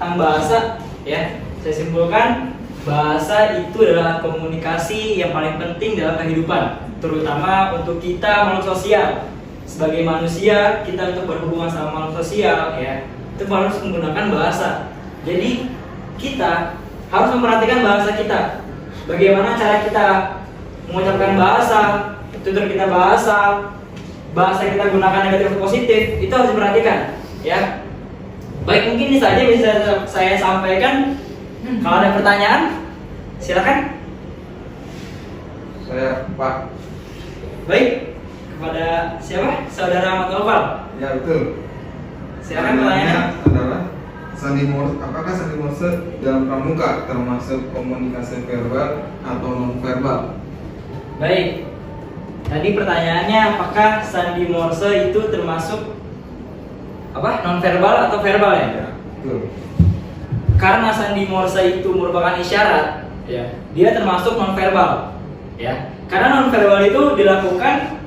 tentang bahasa, ya, saya simpulkan bahasa itu adalah komunikasi yang paling penting dalam kehidupan, terutama untuk kita makhluk sosial. Sebagai manusia, kita untuk berhubungan sama makhluk sosial, ya, itu harus menggunakan bahasa. Jadi kita harus memperhatikan bahasa kita. Bagaimana cara kita mengucapkan bahasa, tutur kita bahasa kita gunakan negatif atau positif, itu harus diperhatikan, ya. Baik, mungkin ini saja bisa saya sampaikan. Kalau ada pertanyaan, silakan. Saya Pak. Baik, kepada siapa? Saudara Ahmad Nopal. Ya betul. Silakan pertanyaannya. Adalah apakah sandi Morse dalam pramuka termasuk komunikasi verbal atau non verbal? Baik. Tadi pertanyaannya apakah sandi Morse itu termasuk apa? Non verbal atau verbal, ya? Ya, betul. Karena sandi Morse itu merupakan isyarat, ya, dia termasuk non verbal, ya. Karena non verbal itu dilakukan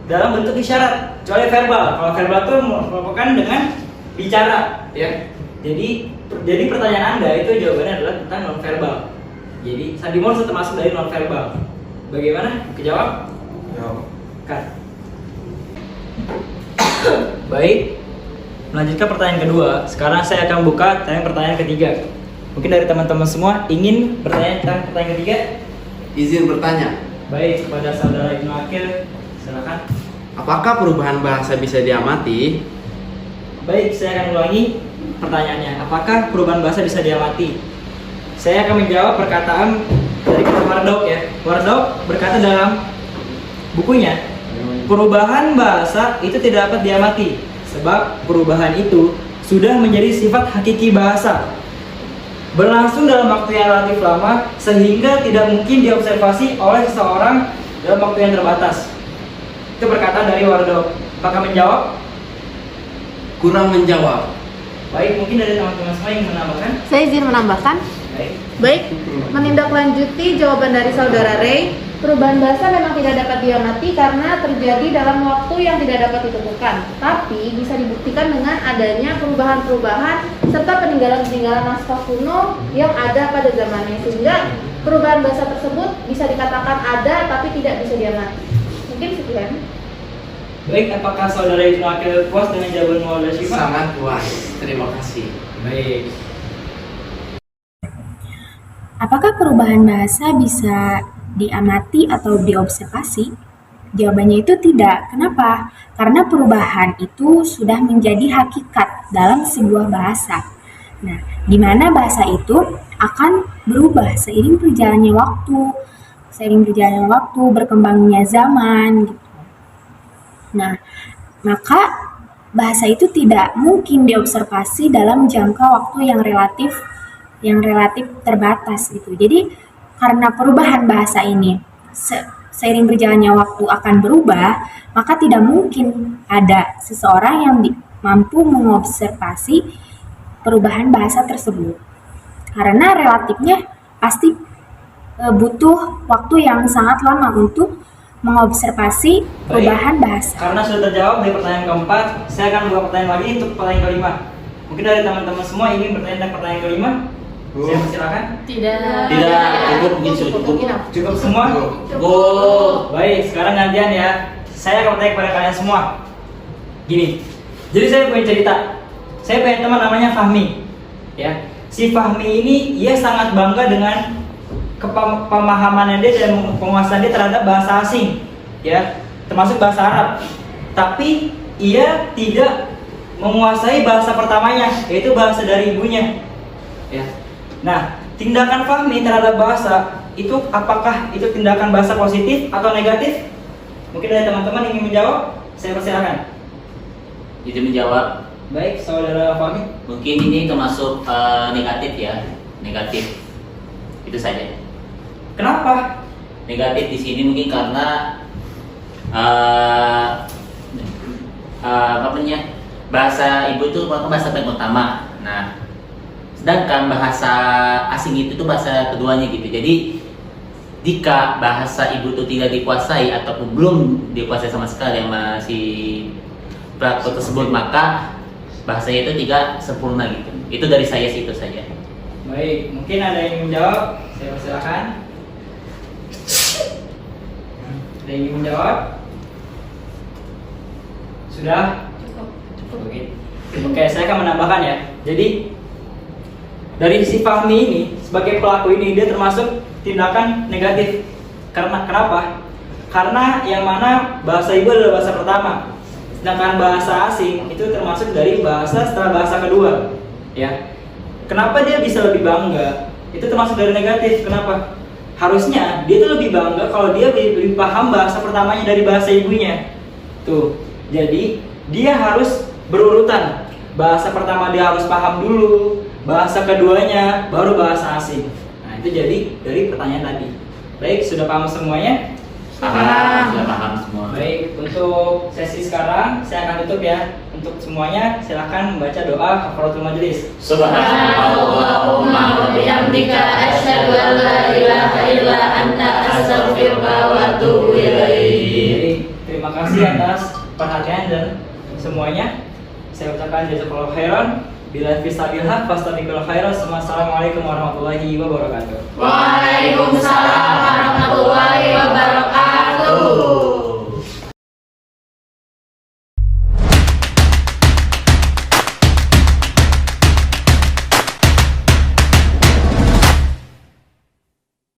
dalam bentuk isyarat, kecuali verbal. Kalau verbal itu merupakan dengan bicara, ya. Jadi pertanyaan Anda itu jawabannya adalah tentang non verbal. Jadi sandi Morse termasuk dari non verbal. Bagaimana? Kejawab? Ya. Kan. Baik. Melanjutkan pertanyaan kedua. Sekarang saya akan buka pertanyaan ketiga. Mungkin dari teman-teman semua ingin bertanya tentang pertanyaan ketiga? Izin bertanya. Baik, kepada saudara Ibnu Akil, silakan. Apakah perubahan bahasa bisa diamati? Baik, saya akan ulangi pertanyaannya. Apakah perubahan bahasa bisa diamati? Saya akan menjawab perkataan dari Wardock, ya. Wardock berkata dalam bukunya, perubahan bahasa itu tidak dapat diamati, sebab perubahan itu sudah menjadi sifat hakiki bahasa, berlangsung dalam waktu yang relatif lama sehingga tidak mungkin diobservasi oleh seseorang dalam waktu yang terbatas. Itu perkataan dari Wardock. Apakah menjawab? Kurang menjawab. Baik, mungkin dari teman-teman semua yang menambahkan. Saya izin menambahkan. Baik, menindaklanjuti jawaban dari saudara Ray, perubahan bahasa memang tidak dapat diamati karena terjadi dalam waktu yang tidak dapat ditentukan. Tapi bisa dibuktikan dengan adanya perubahan-perubahan serta peninggalan-peninggalan naskah kuno yang ada pada zamannya, sehingga perubahan bahasa tersebut bisa dikatakan ada tapi tidak bisa diamati. Mungkin sekian. Baik, apakah saudara Ibnu Akil puas dengan jawaban Maulana Syifa? Sangat puas. Terima kasih. Baik. Apakah perubahan bahasa bisa diamati atau diobservasi? Jawabannya itu tidak. Kenapa? Karena perubahan itu sudah menjadi hakikat dalam sebuah bahasa. Nah, di mana bahasa itu akan berubah seiring berjalannya waktu, berkembangnya zaman, gitu. Nah, maka bahasa itu tidak mungkin diobservasi dalam jangka waktu yang relatif terbatas gitu. Jadi karena perubahan bahasa ini seiring berjalannya waktu akan berubah, maka tidak mungkin ada seseorang yang mampu mengobservasi perubahan bahasa tersebut. Karena relatifnya pasti butuh waktu yang sangat lama untuk mengobservasi perubahan bahasa. Karena sudah terjawab di pertanyaan keempat, saya akan buka pertanyaan lagi untuk pertanyaan kelima. Mungkin dari teman-teman semua ingin bertanya tentang pertanyaan kelima? Saya persilakan. Tidak. Cukup semua? Baik, sekarang gantian ya. Saya akan bertanya kepada kalian semua. Gini, jadi saya punya cerita. Saya punya teman namanya Fahmi. Ya, si Fahmi ini ia sangat bangga dengan pemahaman dia dan penguasaan dia terhadap bahasa asing, ya, termasuk bahasa Arab. Tapi ia tidak menguasai bahasa pertamanya, yaitu bahasa dari ibunya, ya. Nah, tindakan Fahmi terhadap bahasa itu apakah itu tindakan bahasa positif atau negatif? Mungkin dari teman-teman ingin menjawab, saya persilakan. Jadi menjawab. Baik, saudara Fahmi. Mungkin ini termasuk negatif ya, negatif. Itu saja. Kenapa? Negatif di sini mungkin karena bahasa ibu itu merupakan bahasa paling utama. Nah, sedangkan bahasa asing itu tuh bahasa keduanya gitu. Jadi jika bahasa ibu itu tidak dikuasai ataupun belum dikuasai sama sekali sama si pelaku tersebut, maka bahasanya itu 3 sempurna gitu. Itu dari saya sih, itu saja. Baik, mungkin ada yang ingin menjawab? Saya persilakan. Ada yang ingin menjawab? Sudah? Cukup. Oke, saya akan menambahkan ya. Jadi dari si Fahmi ini sebagai pelaku ini dia termasuk tindakan negatif. Karena kenapa? Karena yang mana bahasa ibu adalah bahasa pertama, sedangkan bahasa asing itu termasuk dari bahasa setelah bahasa kedua. Ya. Kenapa dia bisa lebih bangga? Itu termasuk dari negatif. Kenapa? Harusnya dia tuh lebih bangga kalau dia lebih paham bahasa pertamanya dari bahasa ibunya. Tuh. Jadi dia harus berurutan. Bahasa pertama dia harus paham dulu, bahasa keduanya baru bahasa asing. Nah, itu jadi dari pertanyaan tadi. Baik, sudah paham semuanya? Sudah paham semua. Baik, untuk sesi sekarang saya akan tutup ya. Untuk semuanya silakan membaca doa kafaratul majelis. Subhanallahumma wa bihamdika asyhadu an la ilaha illa anta astaghfiruka wa atubu ilaik. Terima kasih atas perhatian dan semuanya. Saya ucapkan jazakallahu khairan. Bila fisabilillah fastabiqul khairan. Assalamualaikum warahmatullahi wabarakatuh. Waalaikumsalam warahmatullahi wabarakatuh.